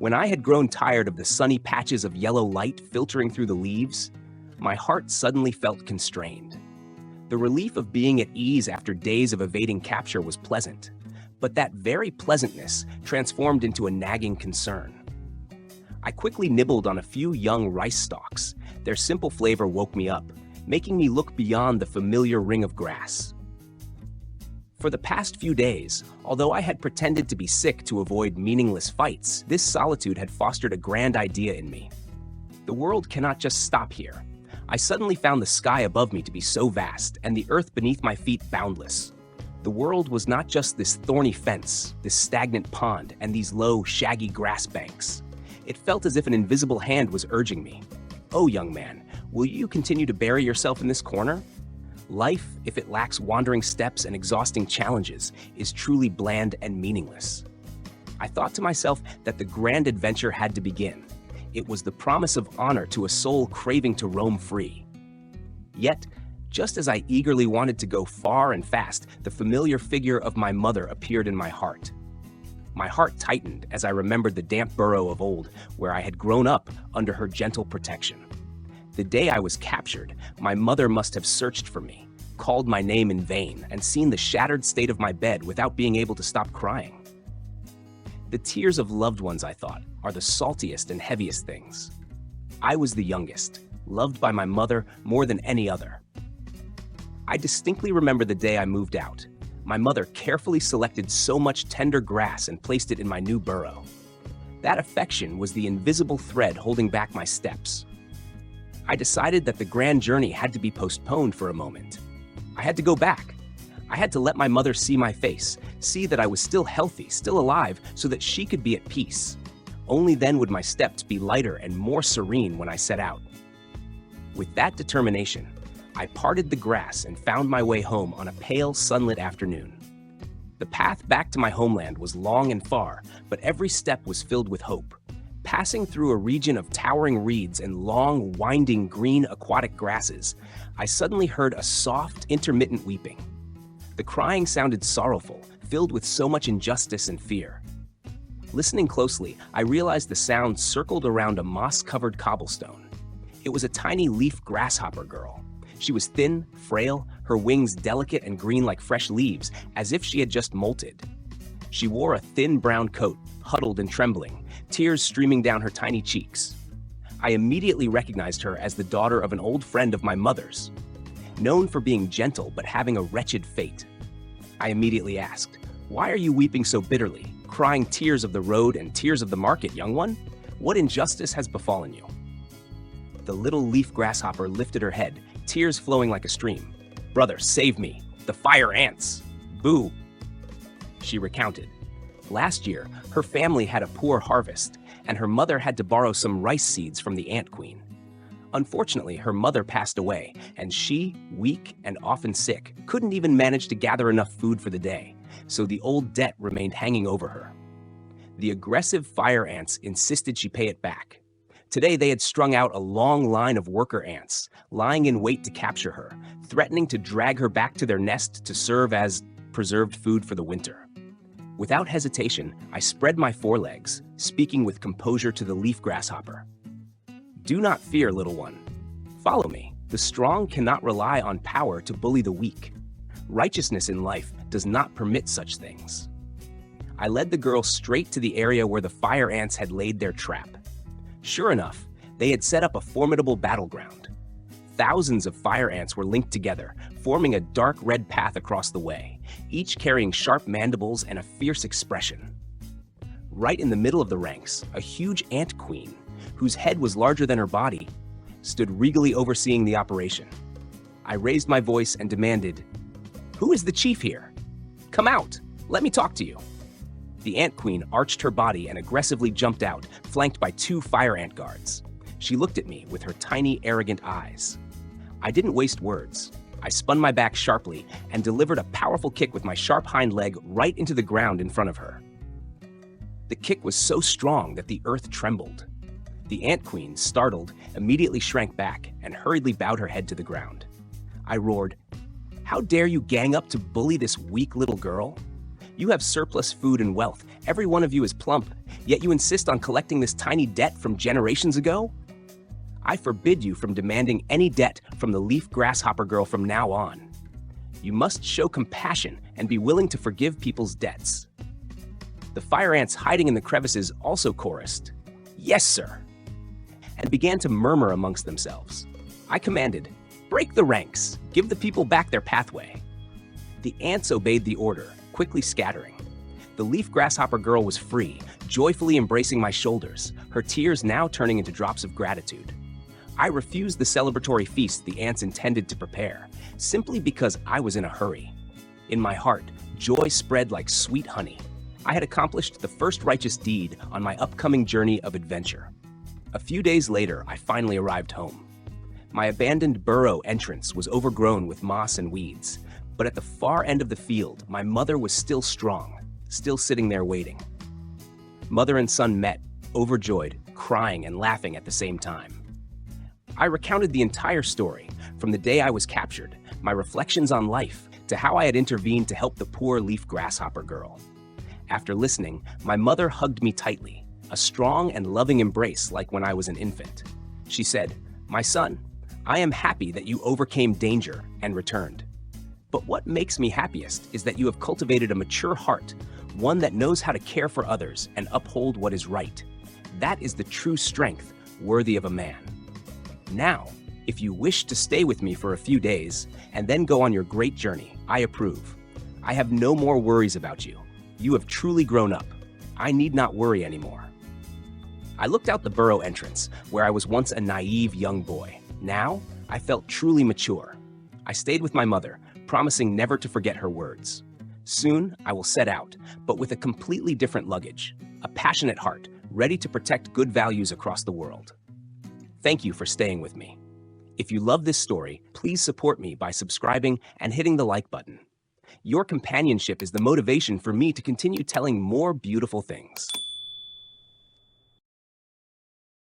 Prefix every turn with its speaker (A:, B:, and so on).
A: When I had grown tired of the sunny patches of yellow light filtering through the leaves, my heart suddenly felt constrained. The relief of being at ease after days of evading capture was pleasant, but that very pleasantness transformed into a nagging concern. I quickly nibbled on a few young rice stalks. Their simple flavor woke me up, making me look beyond the familiar ring of grass. For the past few days, although I had pretended to be sick to avoid meaningless fights, this solitude had fostered a grand idea in me. The world cannot just stop here. I suddenly found the sky above me to be so vast, and the earth beneath my feet boundless. The world was not just this thorny fence, this stagnant pond, and these low, shaggy grass banks. It felt as if an invisible hand was urging me. "Oh, young man, will you continue to bury yourself in this corner? Life, if it lacks wandering steps and exhausting challenges, is truly bland and meaningless." I thought to myself that the grand adventure had to begin. It was the promise of honor to a soul craving to roam free. Yet, just as I eagerly wanted to go far and fast, the familiar figure of my mother appeared in my heart. My heart tightened as I remembered the damp burrow of old where I had grown up under her gentle protection. The day I was captured, my mother must have searched for me, called my name in vain, and seen the shattered state of my bed without being able to stop crying. The tears of loved ones, I thought, are the saltiest and heaviest things. I was the youngest, loved by my mother more than any other. I distinctly remember the day I moved out. My mother carefully selected so much tender grass and placed it in my new burrow. That affection was the invisible thread holding back my steps. I decided that the grand journey had to be postponed for a moment. I had to go back. I had to let my mother see my face, see that I was still healthy, still alive, so that she could be at peace. Only then would my steps be lighter and more serene when I set out. With that determination, I parted the grass and found my way home on a pale, sunlit afternoon. The path back to my homeland was long and far, but every step was filled with hope. Passing through a region of towering reeds and long, winding green aquatic grasses, I suddenly heard a soft, intermittent weeping. The crying sounded sorrowful, filled with so much injustice and fear. Listening closely, I realized the sound circled around a moss-covered cobblestone. It was a tiny leaf grasshopper girl. She was thin, frail, her wings delicate and green like fresh leaves, as if she had just molted. She wore a thin brown coat, huddled and trembling, tears streaming down her tiny cheeks. I immediately recognized her as the daughter of an old friend of my mother's. Known for being gentle but having a wretched fate. I immediately asked, "Why are you weeping so bitterly, crying tears of the road and tears of the market, young one? What injustice has befallen you?" The little leaf grasshopper lifted her head, tears flowing like a stream. "Brother, save me! The fire ants! Boo!" She recounted. Last year, her family had a poor harvest, and her mother had to borrow some rice seeds from the ant queen. Unfortunately, her mother passed away, and she, weak and often sick, couldn't even manage to gather enough food for the day, so the old debt remained hanging over her. The aggressive fire ants insisted she pay it back. Today, they had strung out a long line of worker ants, lying in wait to capture her, threatening to drag her back to their nest to serve as preserved food for the winter. Without hesitation, I spread my forelegs, speaking with composure to the leaf grasshopper. "Do not fear, little one. Follow me. The strong cannot rely on power to bully the weak. Righteousness in life does not permit such things." I led the girl straight to the area where the fire ants had laid their trap. Sure enough, they had set up a formidable battleground. Thousands of fire ants were linked together, forming a dark red path across the way, each carrying sharp mandibles and a fierce expression. Right in the middle of the ranks, a huge ant queen, whose head was larger than her body, stood regally overseeing the operation. I raised my voice and demanded, "Who is the chief here? Come out, let me talk to you." The ant queen arched her body and aggressively jumped out, flanked by 2 fire ant guards. She looked at me with her tiny, arrogant eyes. I didn't waste words. I spun my back sharply and delivered a powerful kick with my sharp hind leg right into the ground in front of her. The kick was so strong that the earth trembled. The ant queen, startled, immediately shrank back and hurriedly bowed her head to the ground. I roared, "How dare you gang up to bully this weak little girl? You have surplus food and wealth. Every one of you is plump, yet you insist on collecting this tiny debt from generations ago? I forbid you from demanding any debt from the leaf grasshopper girl from now on. You must show compassion and be willing to forgive people's debts. The fire ants hiding in the crevices also chorused, "Yes, sir," and began to murmur amongst themselves. I commanded, "Break the ranks, give the people back their pathway." The ants obeyed the order, quickly scattering. The leaf grasshopper girl was free, joyfully embracing my shoulders, her tears now turning into drops of gratitude. I refused the celebratory feast the ants intended to prepare, simply because I was in a hurry. In my heart, joy spread like sweet honey. I had accomplished the first righteous deed on my upcoming journey of adventure. A few days later, I finally arrived home. My abandoned burrow entrance was overgrown with moss and weeds, but at the far end of the field, my mother was still strong, still sitting there waiting. Mother and son met, overjoyed, crying and laughing at the same time. I recounted the entire story, from the day I was captured, my reflections on life, to how I had intervened to help the poor leaf grasshopper girl. After listening, my mother hugged me tightly, a strong and loving embrace like when I was an infant. She said, "My son, I am happy that you overcame danger and returned. But what makes me happiest is that you have cultivated a mature heart, one that knows how to care for others and uphold what is right. That is the true strength worthy of a man. Now, if you wish to stay with me for a few days and then go on your great journey, I approve. I have no more worries about you. You have truly grown up. I need not worry anymore." I looked out the burrow entrance, where I was once a naive young boy. Now, I felt truly mature. I stayed with my mother, promising never to forget her words. Soon, I will set out, but with a completely different luggage, a passionate heart, ready to protect good values across the world. Thank you for staying with me. If you love this story, please support me by subscribing and hitting the like button. Your companionship is the motivation for me to continue telling more beautiful things.